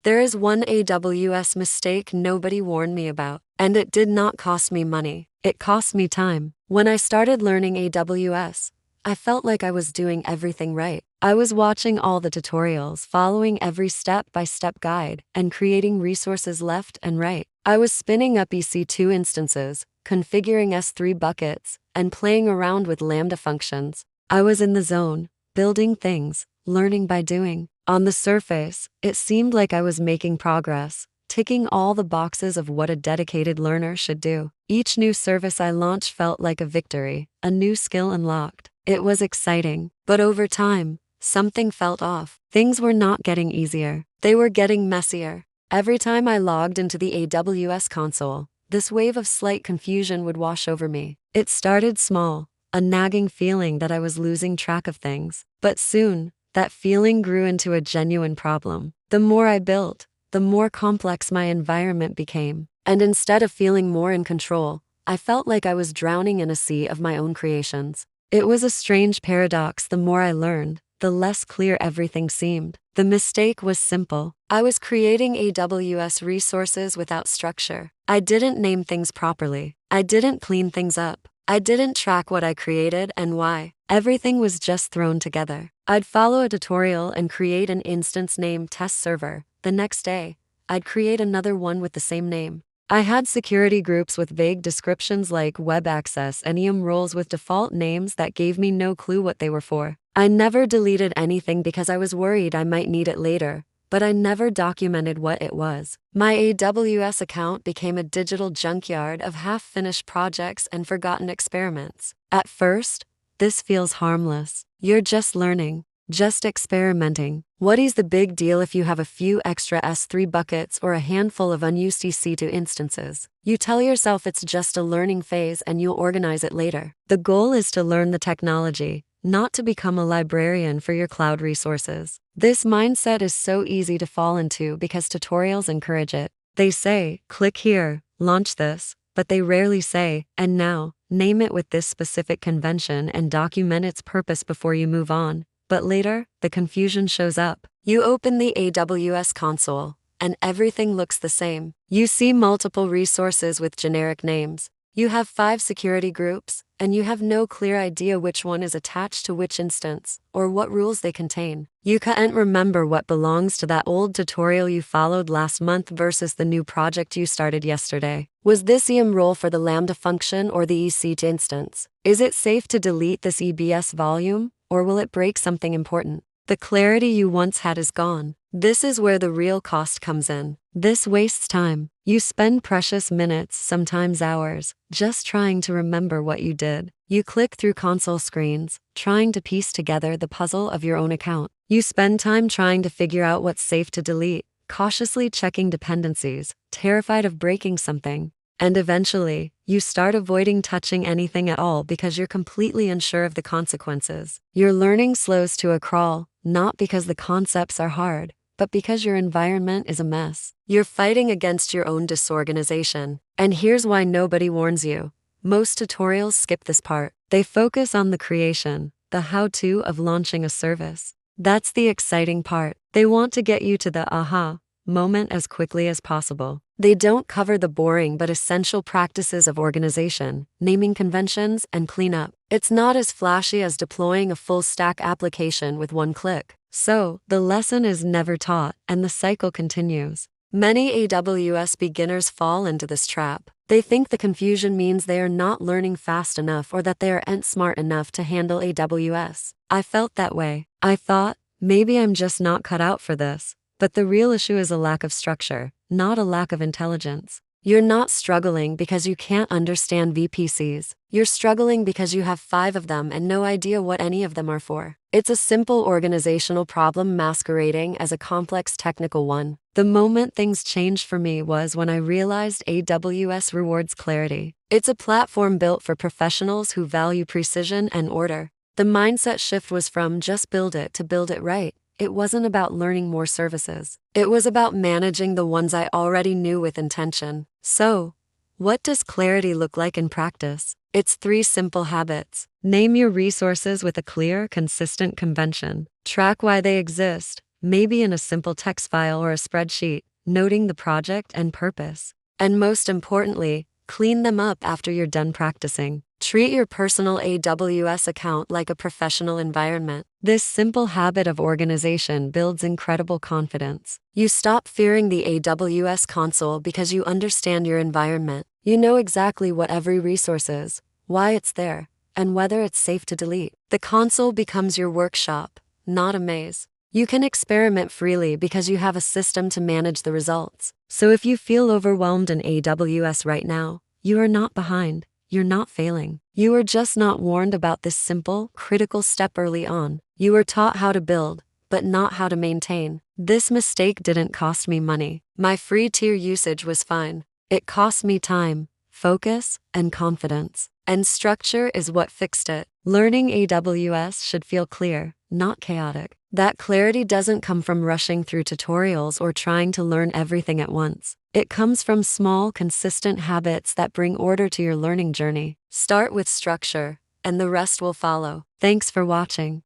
There is one AWS mistake nobody warned me about, and it did not cost me money. It cost me time. When I started learning AWS, I felt like I was doing everything right. I was watching all the tutorials, following every step-by-step guide, and creating resources left and right. I was spinning up EC2 instances, configuring S3 buckets, and playing around with Lambda functions. I was in the zone, building things, learning by doing. On the surface, it seemed like I was making progress, ticking all the boxes of what a dedicated learner should do. Each new service I launched felt like a victory, a new skill unlocked. It was exciting, but over time, something felt off. Things were not getting easier. They were getting messier. Every time I logged into the AWS console, this wave of slight confusion would wash over me. It started small, a nagging feeling that I was losing track of things. But soon, that feeling grew into a genuine problem. The more I built, the more complex my environment became. And instead of feeling more in control, I felt like I was drowning in a sea of my own creations. It was a strange paradox. The more I learned, the less clear everything seemed. The mistake was simple. I was creating AWS resources without structure. I didn't name things properly. I didn't clean things up. I didn't track what I created and why. Everything was just thrown together. I'd follow a tutorial and create an instance named test server. The next day, I'd create another one with the same name. I had security groups with vague descriptions like web access and EM roles with default names that gave me no clue what they were for. I never deleted anything because I was worried I might need it later, but I never documented what it was. My AWS account became a digital junkyard of half-finished projects and forgotten experiments. At first, this feels harmless. You're just learning, just experimenting. What is the big deal if you have a few extra S3 buckets or a handful of unused EC2 instances? You tell yourself it's just a learning phase and you'll organize it later. The goal is to learn the technology, not to become a librarian for your cloud resources. This mindset is so easy to fall into because tutorials encourage it. They say, click here, launch this, but they rarely say, and now, name it with this specific convention and document its purpose before you move on. But later, the confusion shows up. You open the AWS console, and everything looks the same. You see multiple resources with generic names. You have 5 security groups, and you have no clear idea which one is attached to which instance, or what rules they contain. You can't remember what belongs to that old tutorial you followed last month versus the new project you started yesterday. Was this EM role for the Lambda function or the EC2 instance? Is it safe to delete this EBS volume, or will it break something important? The clarity you once had is gone. This is where the real cost comes in. This wastes time. You spend precious minutes, sometimes hours, just trying to remember what you did. You click through console screens, trying to piece together the puzzle of your own account. You spend time trying to figure out what's safe to delete, cautiously checking dependencies, terrified of breaking something. And eventually, you start avoiding touching anything at all because you're completely unsure of the consequences. Your learning slows to a crawl, not because the concepts are hard, but because your environment is a mess. You're fighting against your own disorganization. And here's why nobody warns you. Most tutorials skip this part. They focus on the creation, the how-to of launching a service. That's the exciting part. They want to get you to the aha moment as quickly as possible. They don't cover the boring but essential practices of organization, naming conventions, and cleanup. It's not as flashy as deploying a full-stack application with one click. So, the lesson is never taught, and the cycle continues. Many AWS beginners fall into this trap. They think the confusion means they are not learning fast enough or that they aren't smart enough to handle AWS. I felt that way. I thought, maybe I'm just not cut out for this. But the real issue is a lack of structure, not a lack of intelligence. You're not struggling because you can't understand VPCs. You're struggling because you have 5 of them and no idea what any of them are for. It's a simple organizational problem masquerading as a complex technical one. The moment things changed for me was when I realized AWS rewards clarity. It's a platform built for professionals who value precision and order. The mindset shift was from just build it to build it right. It wasn't about learning more services. It was about managing the ones I already knew with intention. So, what does clarity look like in practice? It's 3 simple habits. Name your resources with a clear, consistent convention. Track why they exist, maybe in a simple text file or a spreadsheet, noting the project and purpose. And most importantly, clean them up after you're done practicing. Treat your personal AWS account like a professional environment. This simple habit of organization builds incredible confidence. You stop fearing the AWS console because you understand your environment. You know exactly what every resource is, why it's there, and whether it's safe to delete. The console becomes your workshop, not a maze. You can experiment freely because you have a system to manage the results. So if you feel overwhelmed in AWS right now, you are not behind. You're not failing. You were just not warned about this simple, critical step early on. You were taught how to build, but not how to maintain. This mistake didn't cost me money. My free tier usage was fine. It cost me time, focus, and confidence. And structure is what fixed it. Learning AWS should feel clear, not chaotic. That clarity doesn't come from rushing through tutorials or trying to learn everything at once. It comes from small, consistent habits that bring order to your learning journey. Start with structure, and the rest will follow. Thanks for watching.